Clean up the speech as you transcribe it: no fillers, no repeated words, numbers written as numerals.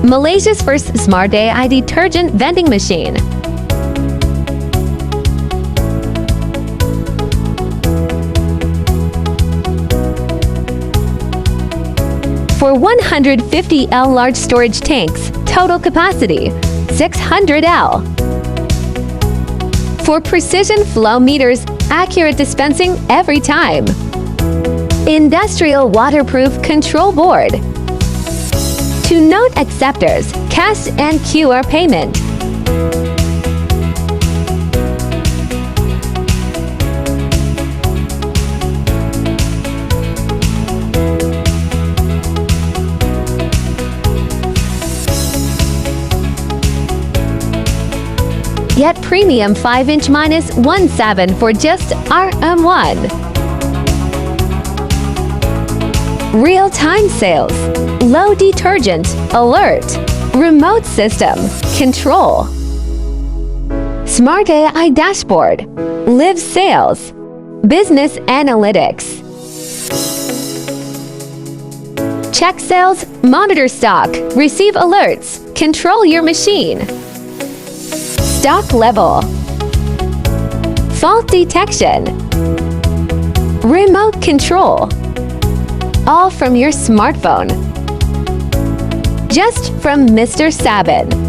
Malaysia's first Smart AI detergent vending machine. For 150L large storage tanks, total capacity 600L. For precision flow meters, accurate dispensing every time. Industrial waterproof control board. To note acceptors, cash and QR payment. Yet premium 5-inch minus 1/7 for just RM1. Real-time sales, low detergent, alert, remote system, control. Smart AI dashboard, live sales, business analytics. Check sales, monitor stock, receive alerts, control your machine. Stock level, fault detection, remote control, all from your smartphone. Just from Mr. Sabun.